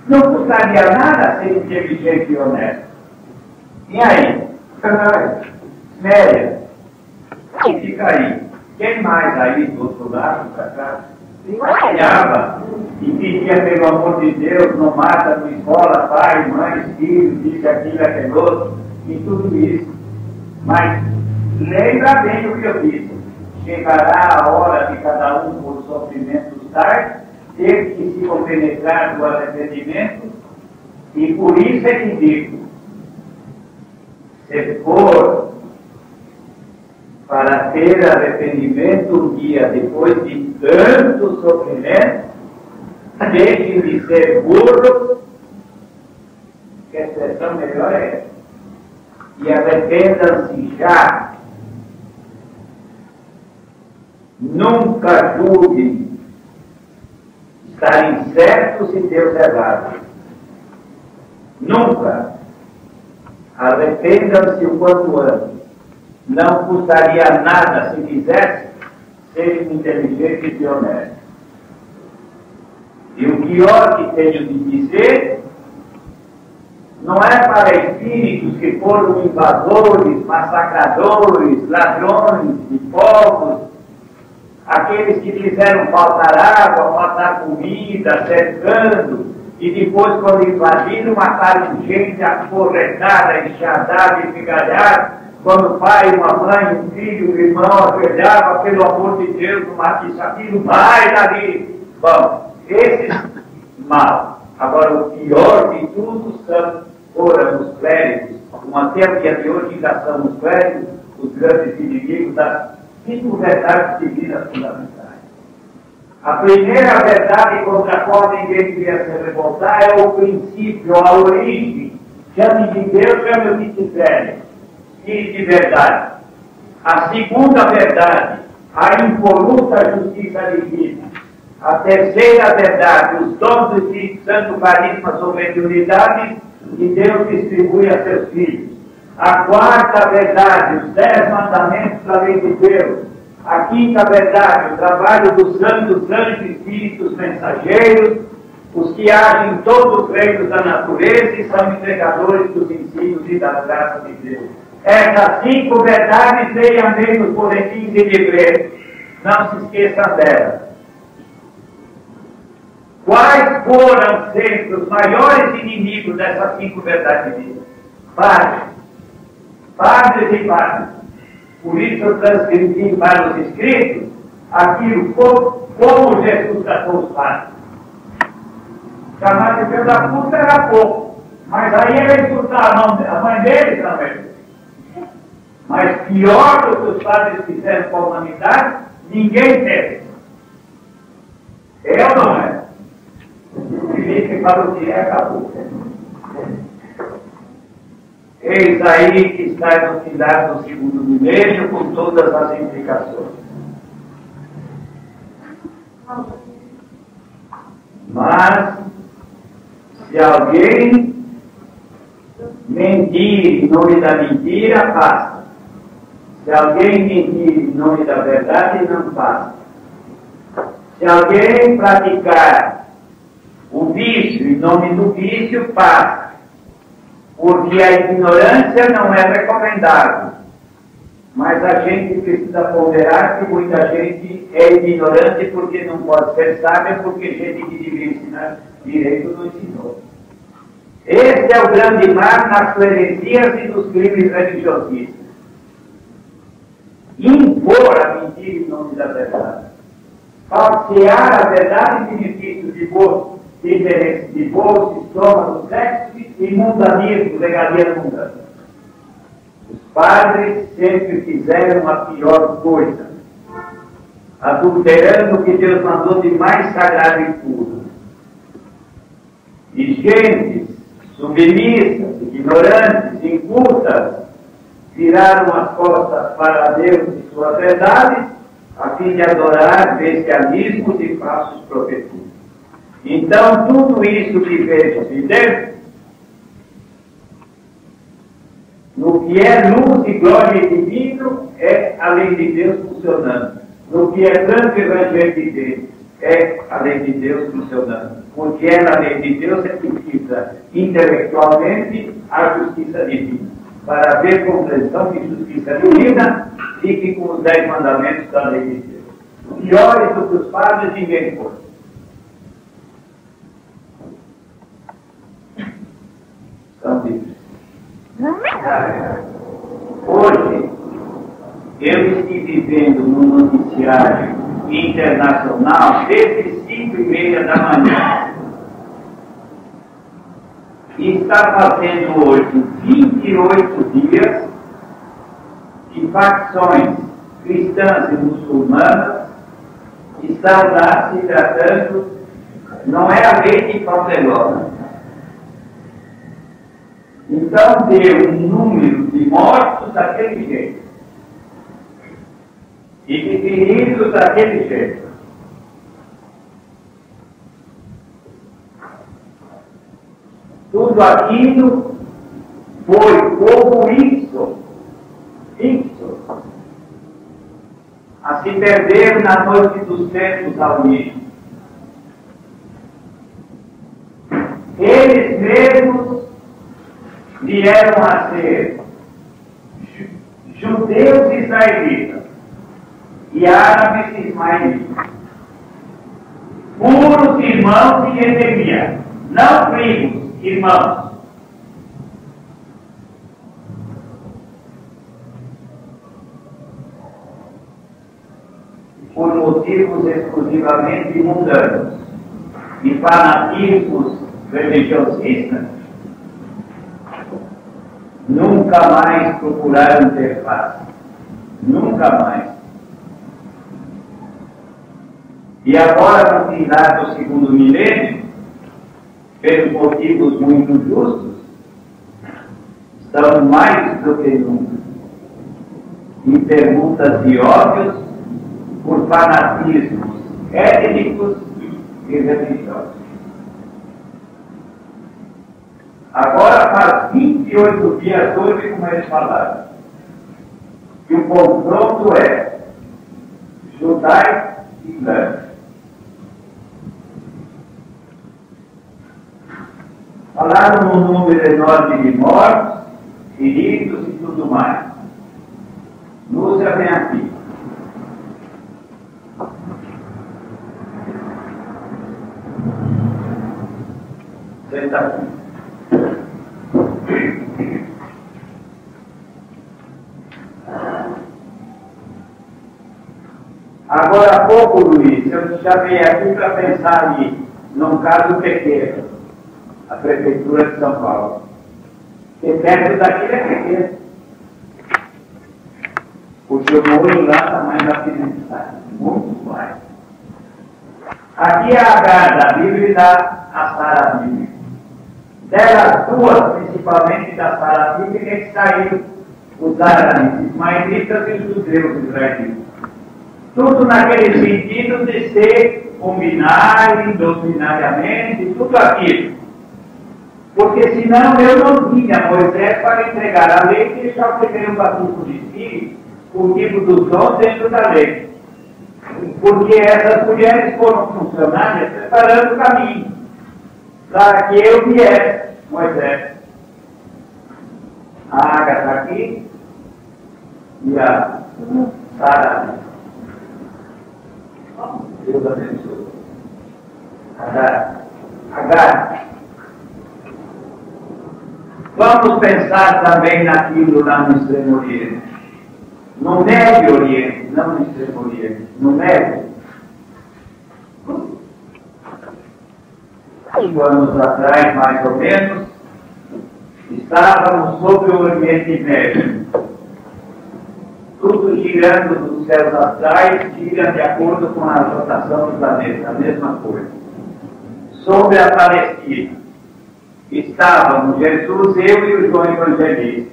Não custaria nada ser inteligente e honesto. E aí? Média. E fica aí. Quem mais aí do outro lado, para cá? Olhava e pedia, pelo amor de Deus, não mata, não escola, pai, mãe, filho, diz aquilo, aquele outro, e tudo isso. Mas lembra bem o que eu disse. Chegará a hora de cada um por sofrimentos tais, ter que se compenetrar do arrependimento, e por isso é que digo, se for para ter arrependimento um dia depois de tanto sofrimento, deixe de ser burro, que a expressão melhor é essa, e arrependam-se já. Nunca julguem estarem certos se Deus é errado. Nunca. Arrependam-se o quanto antes. Não custaria nada se quisesse serem inteligentes e honestos. E o pior que tenho de dizer não é para espíritos que foram invasores, massacradores, ladrões de povos, aqueles que fizeram faltar água, faltar comida, cercando, e depois, quando invadiram, mataram gente aporretada, enxadada, esmigalhada. Quando o pai, uma mãe, um filho, um irmão ajoelhava, pelo amor de Deus, não mate isso, aquilo, vai dali. Bom, esses mal. Agora, o pior de tudo foram os clérigos, como até o dia de hoje ainda são os clérigos, os grandes inimigos das 5 verdades divinas fundamentais. A primeira verdade contra a qual ninguém devia se revoltar é o princípio, a origem. Chame de Deus, chame o que quiserem. E de verdade. A segunda verdade, a impoluta justiça divina. A terceira verdade, os dons do Espírito Santo, carisma sobre mediunidade, que Deus distribui a seus filhos. A quarta verdade, os 10 mandamentos da lei de Deus. A quinta verdade, o trabalho dos santos anjos e espíritos mensageiros, os que agem em todos os reinos da natureza e são entregadores dos ensinos e das graças de Deus. Essas 5 verdades leiam bem nos boletins de livreiro. Não se esqueçam delas. Quais foram sempre os maiores inimigos dessas 5 verdades divinas? Padres. Padres e padres. Por isso eu transcrevi para os escritos aquilo como Jesus tratou os padres. Chamar de filho da puta era pouco. Mas aí ele insultava a mãe dele também. Mas pior do que os padres fizeram com a humanidade, ninguém teve. Eu não é. O Felipe falou que acabou. Eis aí que está no final do segundo milênio, com todas as implicações. Mas, se alguém mentir em nome da mentira, passa. Se alguém mentir em nome da verdade, não passa. Se alguém praticar o vício em nome do vício, passa. Porque a ignorância não é recomendável. Mas a gente precisa ponderar que muita gente é ignorante porque não pode ser sábia, porque gente que devia ensinar direito não ensinou. Esse é o grande mal nas heresias e nos crimes religiosistas. Impor a mentira em nome da verdade. Falsear a verdade em benefício de bolso, de bolso, estômago, sexo e mundanismo, regalia mundana. Os padres sempre fizeram a pior coisa, adulterando o que Deus mandou de mais sagrado e puro. E gentes submissas, ignorantes, incultas, viraram as costas para Deus e suas verdades, a fim de adorar bestialismos e falsos profetas. Então, tudo isso que vejo de dentro, no que é luz e glória e divino, é a lei de Deus funcionando. No que é santo e evangelho de Deus, é a lei de Deus funcionando. porque é na lei de Deus é que precisa intelectualmente a justiça divina, para ver compreensão que justiça divina fique com os 10 mandamentos da lei de Deus. Piores do que os padres, ninguém foi. São livres. Hoje, eu estive vendo no noticiário internacional desde 5h30 da manhã. E está fazendo hoje 28 dias que facções cristãs e muçulmanas estão lá se tratando, não é a lei de Barcelona. Então deu um número de mortos daquele jeito e de feridos daquele jeito. Tudo aquilo foi como isso, a se perder na noite dos tempos ao lixo. Eles mesmos vieram a ser judeus israelitas e árabes ismaelitas, puros irmãos de Jeremias, não primos, irmãos. Por motivos exclusivamente mundanos e fanatismos religiosistas, nunca mais procuraram ter paz. Nunca mais. E agora, no final do segundo milênio, pelos motivos muito justos, estão mais do que nunca em perguntas de ódios por fanatismos étnicos e religiosos. Agora faz 28 dias hoje, como eles falaram, que o confronto é judaico-islâmico. Falaram num número enorme de mortos, feridos e tudo mais. Lúcia, vem aqui. Senta aqui. Agora há pouco, Luiz, eu chamei aqui para pensar num caso pequeno, a Prefeitura de São Paulo. Porque perto daquilo é pequeno. O seu muro lá está mais apimentado, muito mais. Aqui é a H da Bíblia e da Sara Bíblica. Delas duas, principalmente da Sara Bíblica, que saíram os árabes ismaelitas e os judeus israelitas. Tudo naquele sentido de se combinar doutrinariamente, tudo aquilo. Porque senão eu não tinha Moisés para entregar a lei e deixar o primeiro batuco de espírito, o tipo dos dons dentro da lei. Porque essas mulheres foram funcionárias preparando o caminho para que eu viesse, Moisés. A Ágata está aqui e a Sara. Deus abençoe. Agar. Vamos pensar também naquilo lá no Extremo Oriente. No Médio Oriente, não no Extremo Oriente, no Médio. 5 anos atrás, mais ou menos, estávamos sobre o Oriente Médio. Tudo girando dos céus astrais, gira de acordo com a rotação do planeta, a mesma coisa. Sobre a Palestina, estávamos Jesus, eu e o João Evangelista.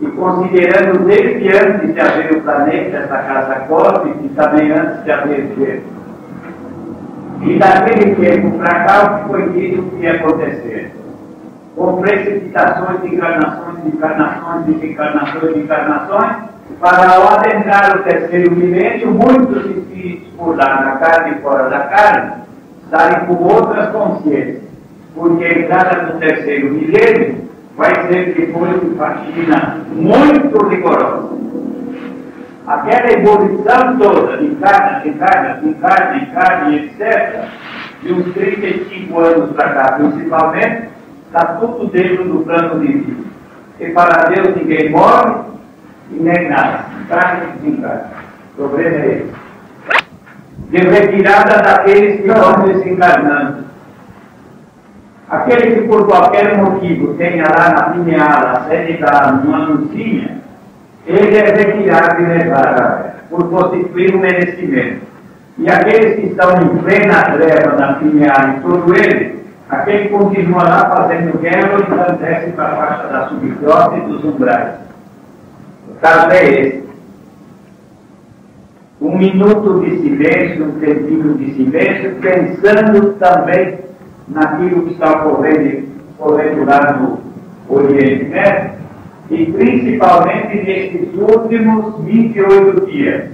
E considerando desde antes de haver o planeta, essa casa cósmica, e também antes de haver Deus. E daquele tempo para cá, o que foi dito que ia acontecer? Com precipitações de encarnações, de encarnações, de encarnações, de encarnações, para ao adentrar o terceiro milênio, muitos espíritos por lá, na carne e fora da carne, estarem com outras consciências, porque a entrada no terceiro milênio vai ser depois de faxina muito rigorosa. Aquela evolução toda de carne, etc., de uns 35 anos para cá, principalmente, está tudo dentro do plano divino. E para Deus ninguém morre e nem nada, carne e desencarne. O problema é esse. De retirada daqueles que vão desencarnando. Aquele que por qualquer motivo tenha lá na pineal a sede da manuzinha, ele é retirado e levado por constituir um merecimento. E aqueles que estão em plena treva na pineal e todo ele, aquele continua lá fazendo guerra e então desce para a faixa da subcrosta e dos umbrais. O caso é esse. Um minuto de silêncio, um tempinho de silêncio, pensando também naquilo que está ocorrendo lá no Oriente Médio, e principalmente nesses últimos 28 dias,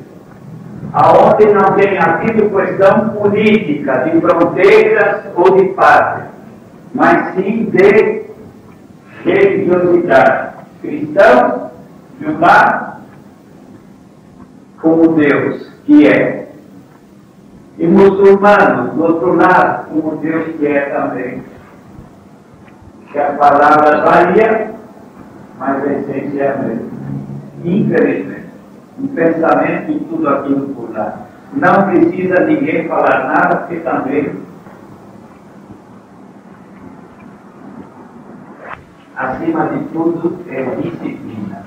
aonde não tem havido questão política, de fronteiras ou de pátria, mas sim de religiosidade. Cristãos, de um lado, como Deus que é, e muçulmanos, do outro lado, como Deus que é também. Que as palavras variam, mas a essência é a mesma. Infelizmente, um pensamento e tudo aquilo por lá. Não precisa ninguém falar nada, porque também acima de tudo é disciplina.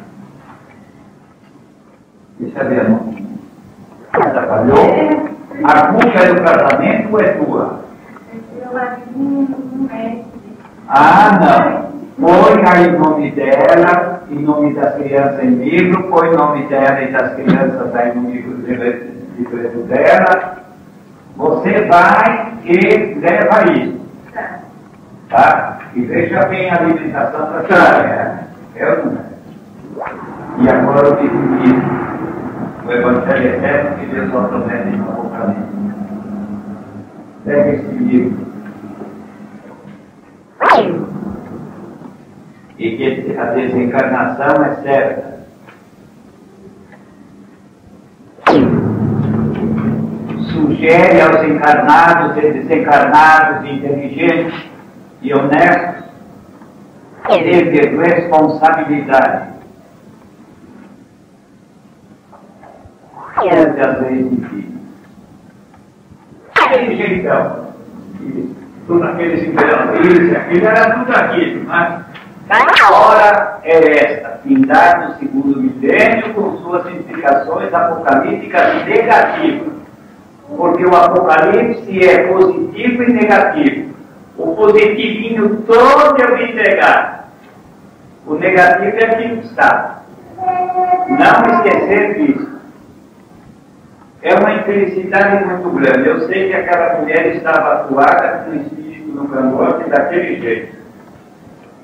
Deixa eu ver, não? Atrapalhou? A culpa é do casamento ou é tua? Ah, não. Põe aí o nome dela, em nome das crianças em livro, põe o nome dela e das crianças aí no livro dela. Você vai e leva isso. Tá? E veja bem a alimentação para criança. Eu não. E agora eu digo isso. O Evangelho Eterno que Deus só promete em Apocalipse. Pega esse livro. E que a desencarnação é certa. Sugere aos encarnados e desencarnados, inteligentes e honestos, ter responsabilidade. Ante as leis divinas. Aquele jeitão. Tudo aqueles imperatriz, aquilo era tudo aquilo, mas a hora é esta, findar no segundo milênio com suas implicações apocalípticas negativas. Porque o Apocalipse é positivo e negativo. O positivinho todo eu vim entregar. O negativo é aquilo que está. Não esquecer disso. É uma infelicidade muito grande. Eu sei que aquela mulher estava atuada com o espírito no cangote daquele jeito.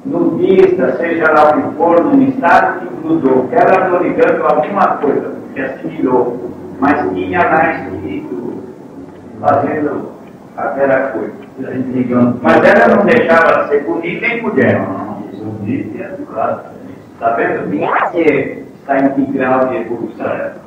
Nudista, seja lá o que for, num estado que grudou. Ela não ligando alguma coisa, porque assimilou. Mas tinha lá espírito fazendo aquela coisa. Mas ela não deixava de ser bonita nem mulher. Bonita e aturada. Está vendo? Ninguém está em que grau de evolução.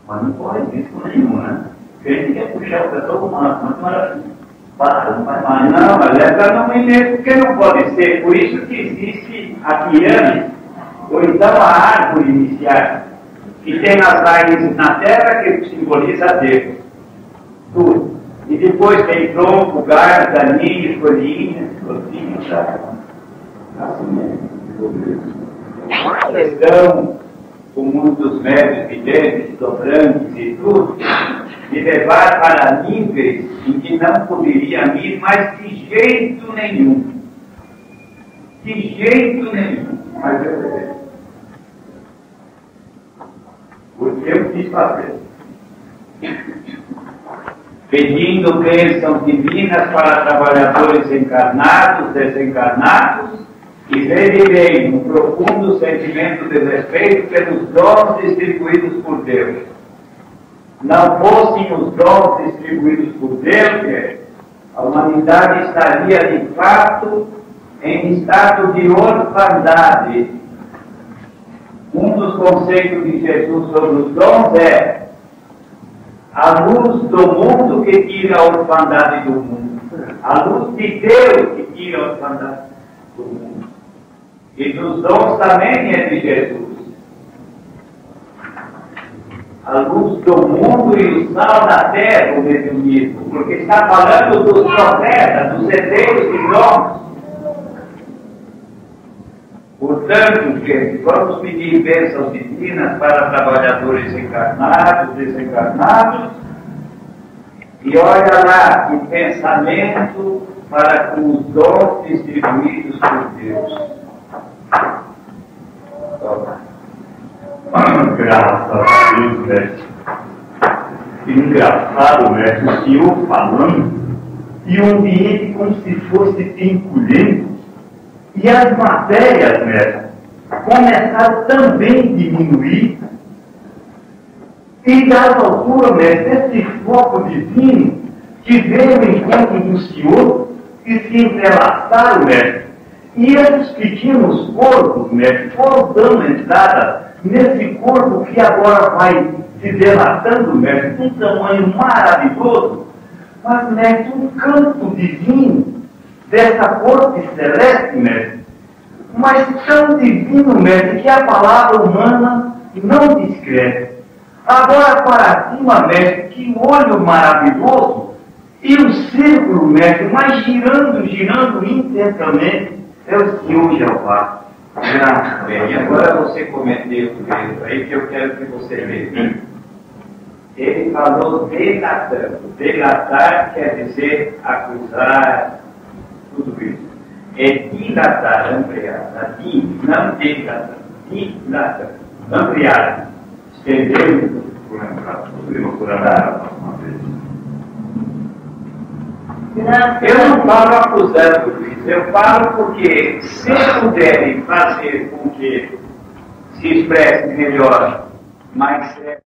Mas não pode isso nenhum, né? Porque a gente quer puxar o pessoal do mato, mas maravilha. Para, não faz mais. Não, mas essa não é mesmo, porque não pode ser. Por isso que existe a pirâmide, ou então a árvore inicial, que tem as raízes na terra que simboliza Deus. Tudo. E depois tem tronco, galho, daninhos, folhinhas, frutinhos, sabe? Assim é. Questão, o mundo dos médios, videntes, dobrantes e tudo, de levar para níveis em que não poderiam ir, mas de jeito nenhum. De jeito nenhum. Mas eu sei. Porque eu quis fazer. Pedindo bênçãos divinas para trabalhadores encarnados, desencarnados, e revirei um profundo sentimento de respeito pelos dons distribuídos por Deus. não fossem os dons distribuídos por Deus, a humanidade estaria de fato em estado de orfandade. Um dos conceitos de Jesus sobre os dons é a luz do mundo que tira a orfandade do mundo, a luz de Deus que tira a orfandade do mundo. E dos dons também é de Jesus. A luz do mundo e o sal da terra, o mesmo, porque está falando dos profetas, dos herdeiros de dons. Portanto, gente, vamos pedir bênçãos divinas para trabalhadores encarnados, desencarnados, e olha lá, que pensamento para com os dons distribuídos por Deus. Graças a Deus, mestre. Engraçado, mestre, o senhor falando, e o ambiente como se fosse encolhendo, e as matérias, mestre, começaram também a diminuir, e dada altura, mestre, esse foco divino que veio em encontro do senhor e se entrelaçaram, mestre, e esses pequenos corpos, mestre, foram dando entrada nesse corpo que agora vai se delatando, mestre, de um tamanho maravilhoso, mas, mestre, um campo divino dessa corte celeste, mestre, mas tão divino, mestre, que a palavra humana não descreve. Agora para cima, mestre, que olho maravilhoso, e o círculo, mestre, mas girando intensamente, é o Senhor Jeová. Bem, e agora você cometeu o erro aí que eu quero que você veja. Ele falou delatando. Delatar quer dizer acusar, tudo isso. É dilatar, ampliar. Não dilatar. Dilatar. Ampliar. Estender. Por andar uma vez. Eu não falo acusando isso, eu falo porque se puderem fazer com que se expresse melhor, mais certo.